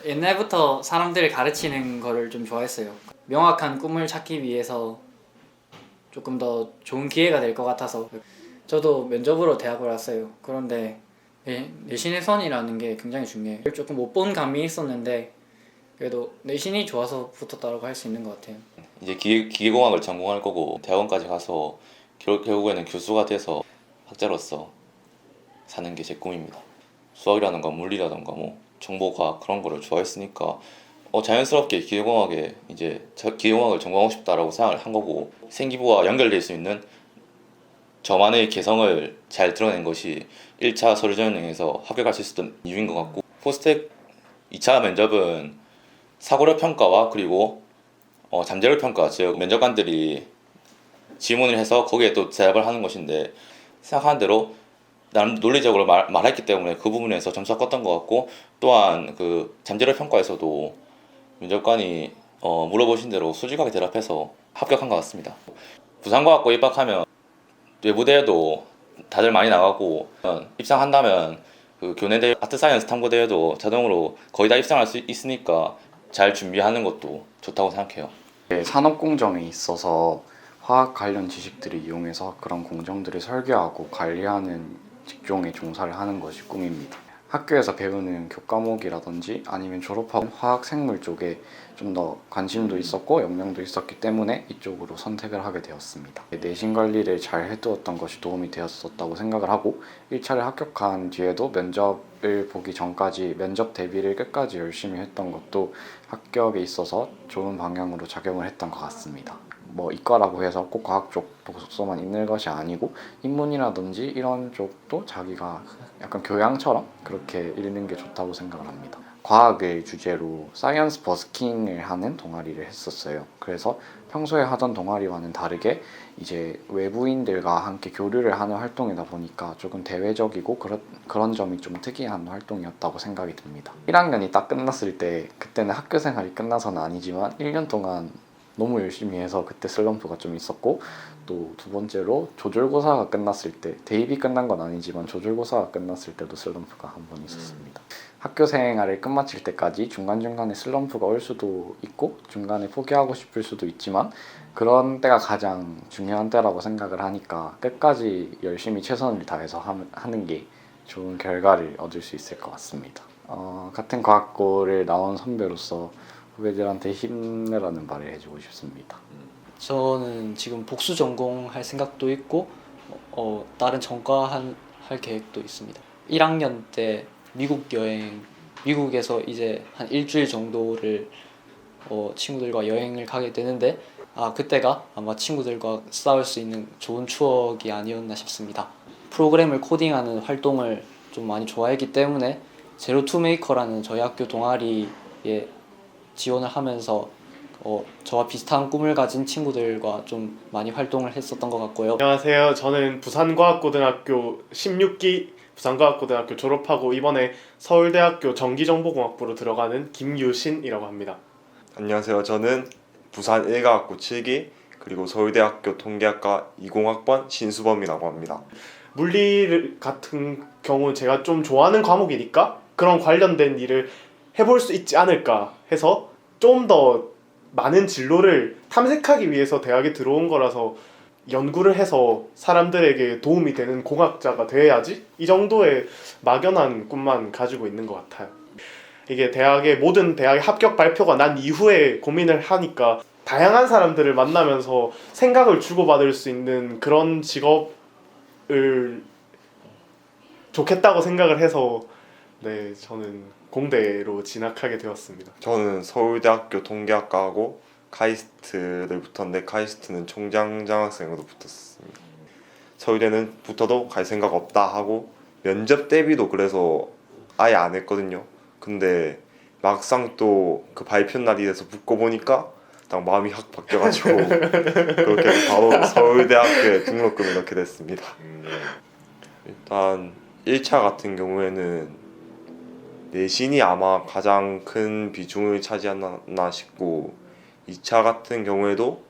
옛날부터 사람들을 가르치는 거를 좀 좋아했어요. 명확한 꿈을 찾기 위해서 조금 더 좋은 기회가 될 것 같아서 저도 면접으로 대학을 왔어요. 그런데 내신의 선이라는 게 굉장히 중요해요. 조금 못 본 감이 있었는데 그래도 내신이 좋아서 붙었다고 할 수 있는 것 같아요. 이제 기계공학을 전공할 거고 대학원까지 가서 결국에는 교수가 돼서 학자로서 사는 게 제 꿈입니다. 수학이라든가 물리라든가 뭐 정보과학 그런 거를 좋아했으니까 자연스럽게 기계공학에 이제 기계공학을 전공하고 싶다라고 생각을 한 거고 생기부와 연결될 수 있는 저만의 개성을 잘 드러낸 것이 1차 서류 전형에서 합격할 수 있었던 이유인 것 같고 포스텍 2차 면접은 사고력 평가와 그리고 잠재력 평가 즉 면접관들이 질문을 해서 거기에 또 대답을 하는 것인데 생각하는 대로 나름 논리적으로 말했기 때문에 그 부분에서 점수가 컸던 것 같고 또한 그 잠재력 평가에서도 면접관이 물어보신 대로 솔직하게 대답해서 합격한 것 같습니다. 부산과학고 입학하면 외부대회도 다들 많이 나가고 입상한다면 그 교내대 아트사이언스 탐구대회도 자동으로 거의 다 입상할 수 있으니까 잘 준비하는 것도 좋다고 생각해요. 산업 공정에 있어서 화학 관련 지식들을 이용해서 그런 공정들을 설계하고 관리하는 직종에 종사를 하는 것이 꿈입니다. 학교에서 배우는 교과목이라든지 아니면 졸업하고 화학 생물 쪽에 좀 더 관심도 있었고 역량도 있었기 때문에 이쪽으로 선택을 하게 되었습니다. 내신 관리를 잘 해두었던 것이 도움이 되었었다고 생각을 하고 1차를 합격한 뒤에도 면접을 보기 전까지 면접 대비를 끝까지 열심히 했던 것도 합격에 있어서 좋은 방향으로 작용을 했던 것 같습니다. 뭐 이과라고 해서 꼭 과학 쪽 독서만 읽는 것이 아니고 인문이라든지 이런 쪽도 자기가 약간 교양처럼 그렇게 읽는 게 좋다고 생각을 합니다. 과학을 주제로 사이언스 버스킹을 하는 동아리를 했었어요. 그래서 평소에 하던 동아리와는 다르게 이제 외부인들과 함께 교류를 하는 활동이다 보니까 조금 대외적이고 그런 점이 좀 특이한 활동이었다고 생각이 듭니다. 1학년이 딱 끝났을 때 그때는 학교 생활이 끝나서는 아니지만 1년 동안 너무 열심히 해서 그때 슬럼프가 좀 있었고 또 두 번째로 조절고사가 끝났을 때 대입이 끝난 건 아니지만 조절고사가 끝났을 때도 슬럼프가 한 번 있었습니다. 학교 생활을 끝마칠 때까지 중간중간에 슬럼프가 올 수도 있고 중간에 포기하고 싶을 수도 있지만 그런 때가 가장 중요한 때라고 생각을 하니까 끝까지 열심히 최선을 다해서 하는 게 좋은 결과를 얻을 수 있을 것 같습니다. 같은 과학고를 나온 선배로서 후배들한테 힘내라는 말을 해주고 싶습니다. 저는 지금 복수 전공할 생각도 있고 다른 전과할 계획도 있습니다. 1학년 때 미국에서 이제 한 일주일 정도를 친구들과 여행을 가게 되는데 그때가 아마 친구들과 싸울 수 있는 좋은 추억이 아니었나 싶습니다. 프로그램을 코딩하는 활동을 좀 많이 좋아했기 때문에 제로 투 메이커라는 저희 학교 동아리에 지원을 하면서 저와 비슷한 꿈을 가진 친구들과 좀 많이 활동을 했었던 것 같고요. 안녕하세요. 저는 부산과학고등학교 16기 부산과학고등학교 졸업하고 이번에 서울대학교 전기정보공학부로 들어가는 김유신이라고 합니다. 안녕하세요. 저는 부산 일과학고 7기 그리고 서울대학교 통계학과 20학번 신수범이라고 합니다. 물리 같은 경우는 제가 좀 좋아하는 과목이니까 그런 관련된 일을 해볼 수 있지 않을까 해서 좀 더 많은 진로를 탐색하기 위해서 대학에 들어온 거라서 연구를 해서 사람들에게 도움이 되는 공학자가 돼야지 이 정도의 막연한 꿈만 가지고 있는 것 같아요. 이게 모든 대학의 합격 발표가 난 이후에 고민을 하니까 다양한 사람들을 만나면서 생각을 주고받을 수 있는 그런 직업을 좋겠다고 생각을 해서 저는 공대로 진학하게 되었습니다. 저는 서울대학교 통계학과하고 카이스트를 붙었는데 카이스트는 총장 장학생으로 붙었습니다. 서울대는 붙어도 갈 생각 없다 하고 면접 대비도 그래서 아예 안 했거든요. 근데 막상 또 그 발표 날이 돼서 붙고 보니까 딱 마음이 확 바뀌어가지고 그렇게 바로 서울대학교에 등록금이 넣게 됐습니다. 일단 1차 같은 경우에는 내신이 아마 가장 큰 비중을 차지하나 싶고 2차 같은 경우에도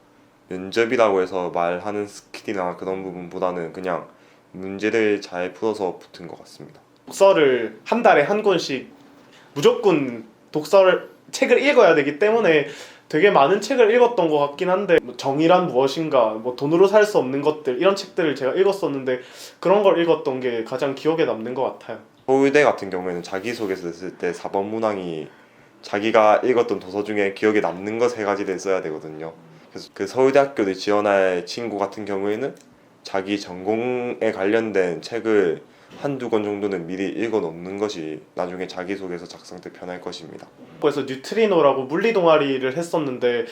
면접이라고 해서 말하는 스킬이나 그런 부분보다는 그냥 문제를 잘 풀어서 붙은 것 같습니다. 독서를 한 달에 한 권씩 무조건 책을 읽어야 되기 때문에 되게 많은 책을 읽었던 것 같긴 한데 뭐 정의란 무엇인가, 뭐 돈으로 살 수 없는 것들 이런 책들을 제가 읽었었는데 그런 걸 읽었던 게 가장 기억에 남는 것 같아요. 서울대 같은 경우에는 자기소개서 쓸 때 4번 문항이 자기가 읽었던 도서 중에 기억에 남는 거 3가지를 써야 되거든요. 그래서 그 서울대학교를 지원할 친구 같은 경우에는 자기 전공에 관련된 책을 한두 권 정도는 미리 읽어 놓는 것이 나중에 자기소개서 작성 때 편할 것입니다. 그래서 뉴트리노라고 물리 동아리를 했었는데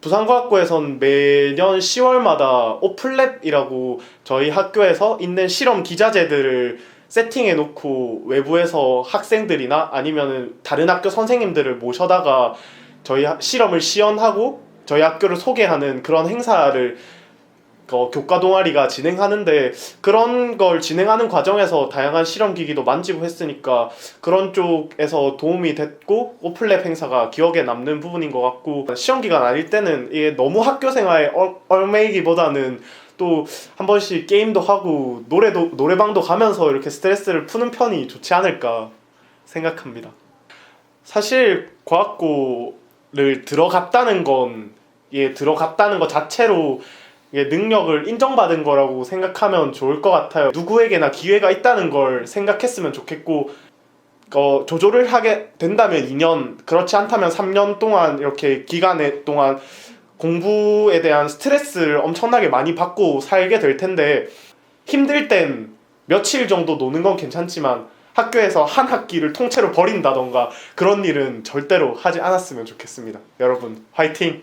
부산과학고에선 매년 10월마다 오플랩이라고 저희 학교에서 있는 실험 기자재들을 세팅해 놓고 외부에서 학생들이나 아니면은 다른 학교 선생님들을 모셔다가 저희 실험을 시연하고 저희 학교를 소개하는 그런 행사를 교과 동아리가 진행하는데 그런 걸 진행하는 과정에서 다양한 실험기기도 만지고 했으니까 그런 쪽에서 도움이 됐고 오플랩 행사가 기억에 남는 부분인 것 같고 시험기간 아닐 때는 이게 너무 학교 생활에 얽매이기보다는 또 한 번씩 게임도 하고 노래방도 가면서 이렇게 스트레스를 푸는 편이 좋지 않을까 생각합니다. 사실 과학고를 들어갔다는 것 자체로 능력을 인정받은 거라고 생각하면 좋을 것 같아요. 누구에게나 기회가 있다는 걸 생각했으면 좋겠고 조조를 하게 된다면 2년, 그렇지 않다면 3년 동안 이렇게 기간에 동안 공부에 대한 스트레스를 엄청나게 많이 받고 살게 될 텐데 힘들 땐 며칠 정도 노는 건 괜찮지만 학교에서 한 학기를 통째로 버린다던가 그런 일은 절대로 하지 않았으면 좋겠습니다. 여러분 화이팅!